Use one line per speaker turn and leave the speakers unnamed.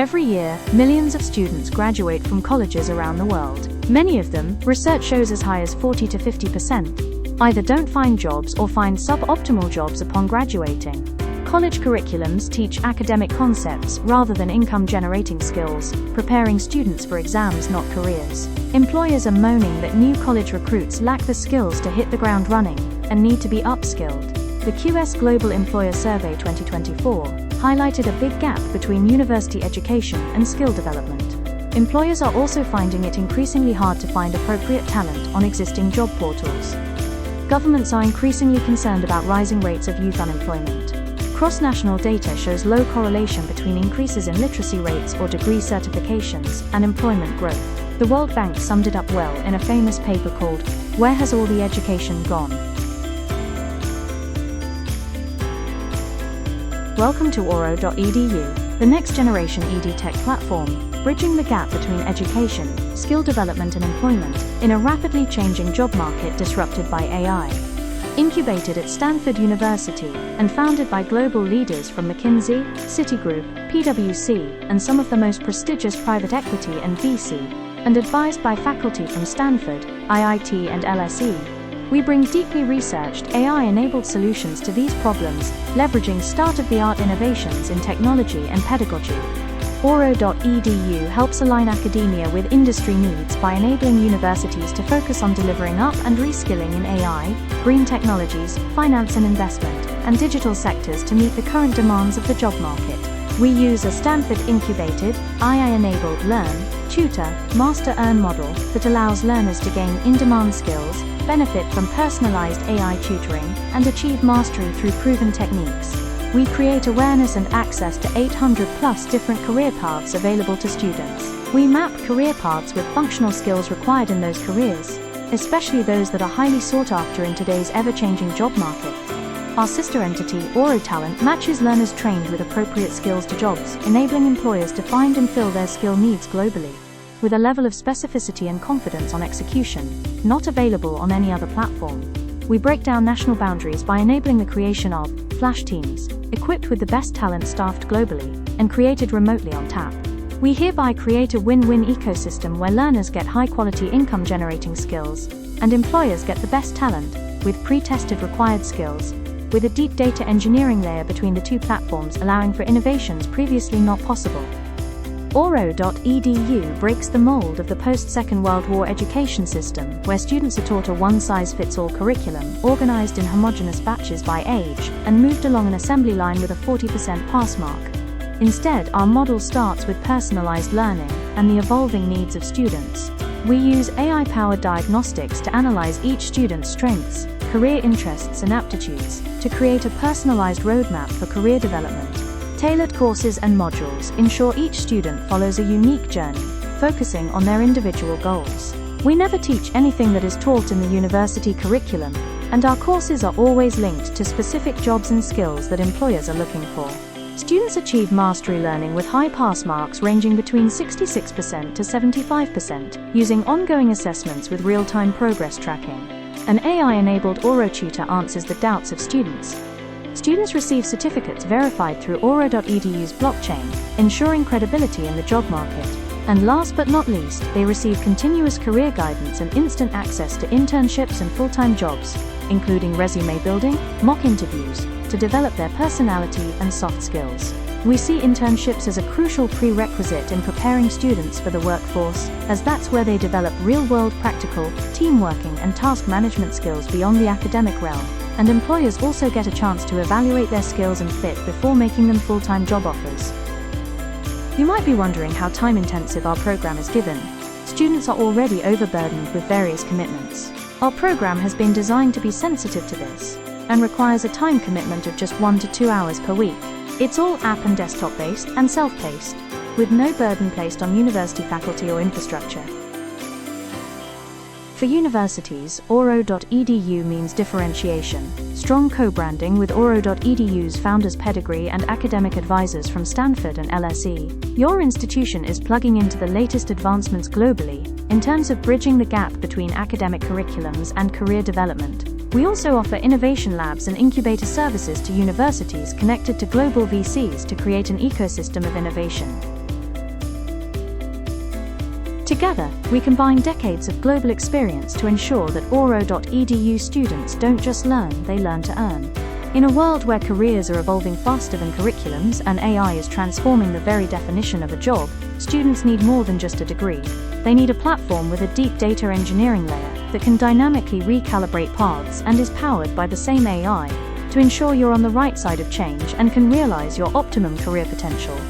Every year, millions of students graduate from colleges around the world. Many of them, research shows as high as 40 to 50%, either don't find jobs or find suboptimal jobs upon graduating. College curriculums teach academic concepts rather than income-generating skills, preparing students for exams, not careers. Employers are moaning that new college recruits lack the skills to hit the ground running and need to be upskilled. The QS Global Employer Survey 2024 highlighted a big gap between university education and skill development. Employers are also finding it increasingly hard to find appropriate talent on existing job portals. Governments are increasingly concerned about rising rates of youth unemployment. Cross-national data shows low correlation between increases in literacy rates or degree certifications and employment growth. The World Bank summed it up well in a famous paper called, "Where Has All the Education Gone?" Welcome to Auro.edu, the next generation EdTech platform, bridging the gap between education, skill development and employment, in a rapidly changing job market disrupted by AI. Incubated at Stanford University, and founded by global leaders from McKinsey, Citigroup, PwC, and some of the most prestigious private equity and VC, and advised by faculty from Stanford, IIT and LSE, we bring deeply researched AI-enabled solutions to these problems, leveraging state-of-the-art innovations in technology and pedagogy. Auro.edu helps align academia with industry needs by enabling universities to focus on delivering up and reskilling in AI, green technologies, finance and investment, and digital sectors to meet the current demands of the job market. We use a Stanford-incubated, AI-enabled Learn, Tutor, Master-Earn model that allows learners to gain in-demand skills, benefit from personalized AI tutoring, and achieve mastery through proven techniques. We create awareness and access to 800+ different career paths available to students. We map career paths with functional skills required in those careers, especially those that are highly sought after in today's ever-changing job market. Our sister entity, Auro Talent, matches learners trained with appropriate skills to jobs, enabling employers to find and fill their skill needs globally, with a level of specificity and confidence on execution not available on any other platform. We break down national boundaries by enabling the creation of flash teams, equipped with the best talent staffed globally, and created remotely on tap. We hereby create a win-win ecosystem where learners get high-quality income-generating skills, and employers get the best talent, with pre-tested required skills, with a deep data engineering layer between the two platforms allowing for innovations previously not possible. Auro.edu breaks the mold of the post-Second World War education system, where students are taught a one-size-fits-all curriculum, organized in homogeneous batches by age, and moved along an assembly line with a 40% pass mark. Instead, our model starts with personalized learning and the evolving needs of students. We use AI-powered diagnostics to analyze each student's strengths, career interests and aptitudes, to create a personalized roadmap for career development. Tailored courses and modules ensure each student follows a unique journey, focusing on their individual goals. We never teach anything that is taught in the university curriculum, and our courses are always linked to specific jobs and skills that employers are looking for. Students achieve mastery learning with high pass marks ranging between 66% to 75%, using ongoing assessments with real-time progress tracking. An AI-enabled Auro tutor answers the doubts of students. Students receive certificates verified through Auro.edu's blockchain, ensuring credibility in the job market. And last but not least, they receive continuous career guidance and instant access to internships and full-time jobs, including resume building, mock interviews, to develop their personality and soft skills. We see internships as a crucial prerequisite in preparing students for the workforce, as that's where they develop real-world practical, teamworking and task management skills beyond the academic realm. And employers also get a chance to evaluate their skills and fit before making them full-time job offers. You might be wondering how time-intensive our program is given. Students are already overburdened with various commitments. Our program has been designed to be sensitive to this, and requires a time commitment of just 1 to 2 hours per week. It's all app and desktop-based and self-paced, with no burden placed on university faculty or infrastructure. For universities, Auro.edu means differentiation, strong co-branding with Auro.edu's founders' pedigree and academic advisors from Stanford and LSE. Your institution is plugging into the latest advancements globally, in terms of bridging the gap between academic curriculums and career development. We also offer innovation labs and incubator services to universities connected to global VCs to create an ecosystem of innovation. Together, we combine decades of global experience to ensure that Auro.edu students don't just learn, they learn to earn. In a world where careers are evolving faster than curriculums and AI is transforming the very definition of a job, students need more than just a degree. They need a platform with a deep data engineering layer that can dynamically recalibrate paths and is powered by the same AI to ensure you're on the right side of change and can realize your optimum career potential.